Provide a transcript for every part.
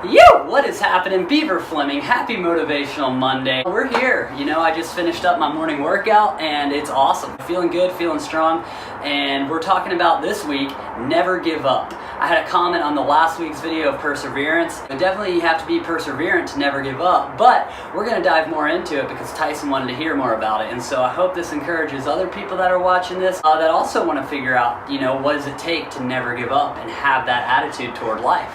Yo, what is happening? Beaver Fleming, happy Motivational Monday. We're here. I just finished up my morning workout and it's awesome. Feeling good, feeling strong, and we're talking about this week, never give up. I had a comment on the last week's video of perseverance. Definitely you have to be perseverant to never give up, but we're going to dive more into it because Tyson wanted to hear more about it, and so I hope this encourages other people that are watching this that also want to figure out, what does it take to never give up and have that attitude toward life.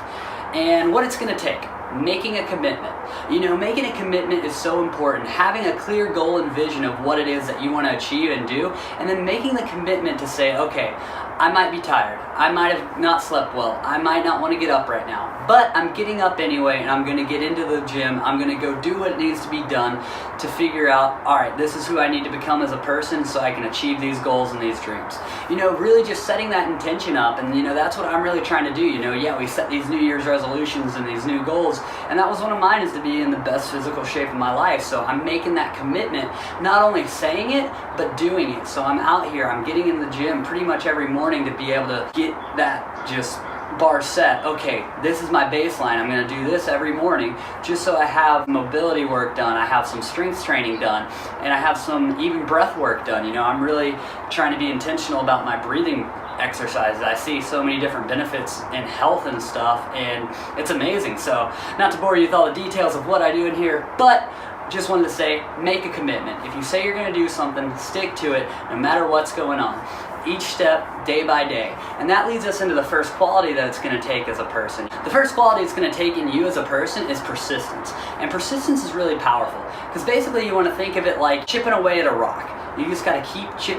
And what it's going to take. Making a commitment. Making a commitment is so important. Having a clear goal and vision of what it is that you want to achieve and do, and then making the commitment to say, okay, I might be tired. I might have not slept well. I might not want to get up right now, but I'm getting up anyway, and I'm going to get into the gym. I'm going to go do what needs to be done to figure out, all right, this is who I need to become as a person so I can achieve these goals and these dreams. Really just setting that intention up, and that's what I'm really trying to do. Yeah, we set these New Year's resolutions and these new goals, and that was one of mine, is to be in the best physical shape of my life. So I'm making that commitment, not only saying it, but doing it. So I'm out here, I'm getting in the gym pretty much every morning to be able to get that just bar set. Okay, this is my baseline. I'm going to do this every morning just so I have mobility work done, I have some strength training done, and I have some even breath work done. I'm really trying to be intentional about my breathing exercises. I see so many different benefits in health and stuff, and it's amazing. So not to bore you with all the details of what I do in here, but just wanted to say, make a commitment. If you say you're going to do something, stick to it no matter what's going on. Each step, day by day. And that leads us into the first quality that it's going to take as a person. The first quality it's going to take in you as a person is persistence. And persistence is really powerful, because basically you want to think of it like chipping away at a rock. You just got to keep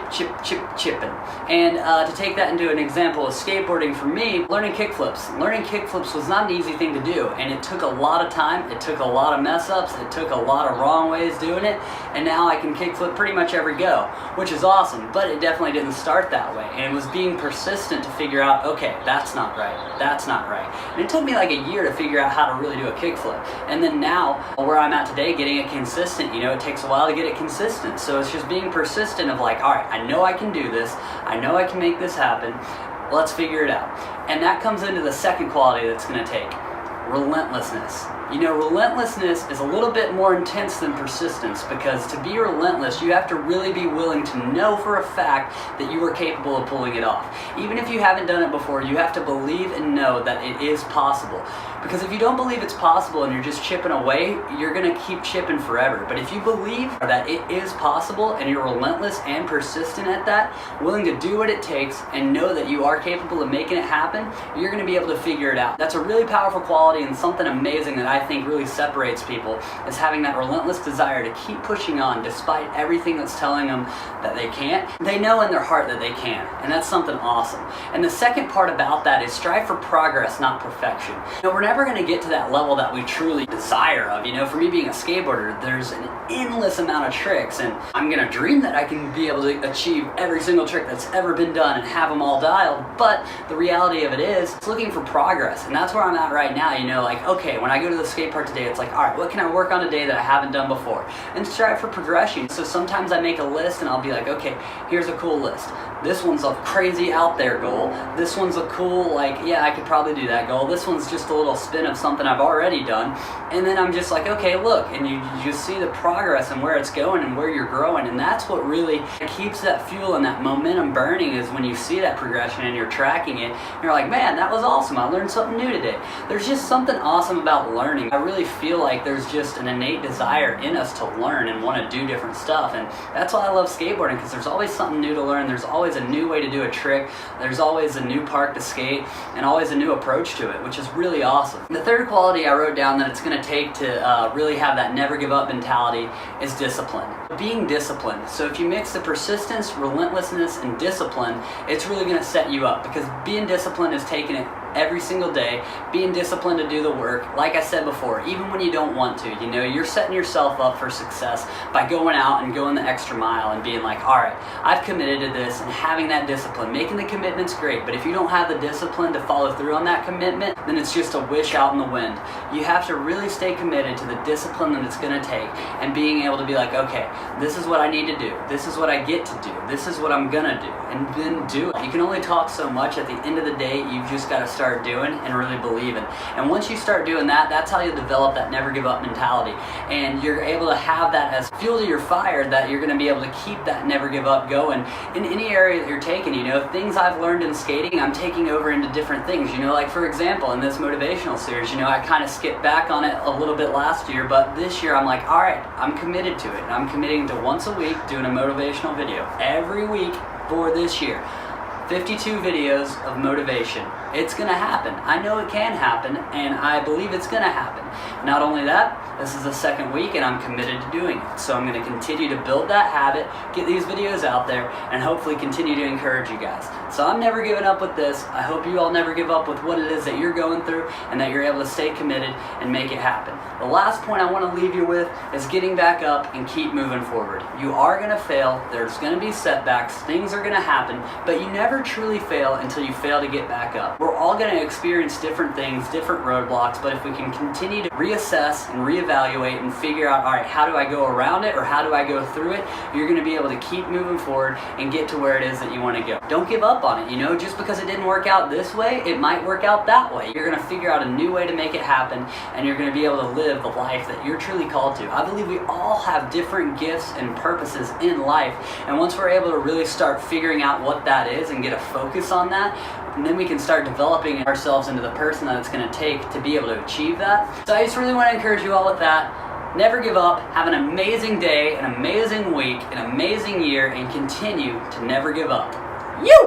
chipping. And to take that into an example of skateboarding for me, learning kickflips. Learning kickflips was not an easy thing to do, and it took a lot of time, it took a lot of mess ups, it took a lot of wrong ways doing it, and now I can kickflip pretty much every go, which is awesome, but it definitely didn't start that way. And it was being persistent to figure out, okay, that's not right, that's not right. And it took me like a year to figure out how to really do a kickflip. And then now, where I'm at today, getting it consistent, it takes a while to get it consistent. So it's just being persistent of like, all right, I know I can do this, I know I can make this happen, let's figure it out. And that comes into the second quality that's going to take, relentlessness. Relentlessness is a little bit more intense than persistence, because to be relentless, you have to really be willing to know for a fact that you are capable of pulling it off. Even if you haven't done it before, you have to believe and know that it is possible. Because if you don't believe it's possible and you're just chipping away, you're going to keep chipping forever. But if you believe that it is possible and you're relentless and persistent at that, willing to do what it takes and know that you are capable of making it happen, you're going to be able to figure it out. That's a really powerful quality, and something amazing that I think really separates people is having that relentless desire to keep pushing on despite everything that's telling them that they can't. They know in their heart that they can, and that's something awesome. And the second part about that is strive for progress, not perfection. We're never going to get to that level that we truly desire of. For me being a skateboarder, there's an endless amount of tricks, and I'm going to dream that I can be able to achieve every single trick that's ever been done and have them all dialed, but the reality of it is, it's looking for progress, and that's where I'm at right now. Like, okay, when I go to the skate park today, it's like, all right, what can I work on today that I haven't done before? And strive for progression. So sometimes I make a list and I'll be like, okay, here's a cool list. This one's a crazy out there goal. This one's a cool, like, yeah, I could probably do that goal. This one's just a little spin of something I've already done. And then I'm just like, okay, look, and you just see the progress and where it's going and where you're growing. And that's what really keeps that fuel and that momentum burning, is when you see that progression and you're tracking it. And you're like, man, that was awesome. I learned something new today. There's just something awesome about learning. I really feel like there's just an innate desire in us to learn and want to do different stuff. And that's why I love skateboarding, because there's always something new to learn. There's always a new way to do a trick. There's always a new park to skate, and always a new approach to it, which is really awesome. The third quality I wrote down that it's going to take to really have that never give up mentality is discipline. Being disciplined. So if you mix the persistence, relentlessness, and discipline, it's really going to set you up, because being disciplined is taking it every single day, being disciplined to do the work. Like I said before, even when you don't want to, you're setting yourself up for success by going out and going the extra mile and being like, all right, I've committed to this, and having that discipline. Making the commitment's great, but if you don't have the discipline to follow through on that commitment, then it's just a wish out in the wind. You have to really stay committed to the discipline that it's going to take, and being able to be like, okay, this is what I need to do, this is what I get to do, this is what I'm gonna do, and then do it. You can only talk so much. At the end of the day, you've just got to start start doing and really believing. And once you start doing that, that's how you develop that never give up mentality. And you're able to have that as fuel to your fire, that you're going to be able to keep that never give up going in any area that you're taking. You know, things I've learned in skating, I'm taking over into different things. You know, like for example, in this motivational series, you know, I kind of skipped back on it a little bit last year, but this year I'm like, all right, I'm committed to it. I'm committing to once a week doing a motivational video every week for this year. 52 videos of motivation. It's gonna happen. I know it can happen, and I believe it's gonna happen. Not only that, this is the second week and I'm committed to doing it. So I'm gonna continue to build that habit, get these videos out there, and hopefully continue to encourage you guys. So I'm never giving up with this. I hope you all never give up with what it is that you're going through, and that you're able to stay committed and make it happen. The last point I wanna leave you with is getting back up and keep moving forward. You are gonna fail, there's gonna be setbacks, things are gonna happen, but you never truly fail until you fail to get back up. We're all going to experience different things, different roadblocks, but if we can continue to reassess and reevaluate and figure out, all right, how do I go around it or how do I go through it, you're going to be able to keep moving forward and get to where it is that you want to go. Don't give up on it. You know, just because it didn't work out this way, it might work out that way. You're going to figure out a new way to make it happen, and you're going to be able to live the life that you're truly called to. I believe we all have different gifts and purposes in life, and once we're able to really start figuring out what that is and get a focus on that, and then we can start developing ourselves into the person that it's going to take to be able to achieve that. So I just really want to encourage you all with that. Never give up. Have an amazing day, an amazing week, an amazing year, and continue to never give up. You!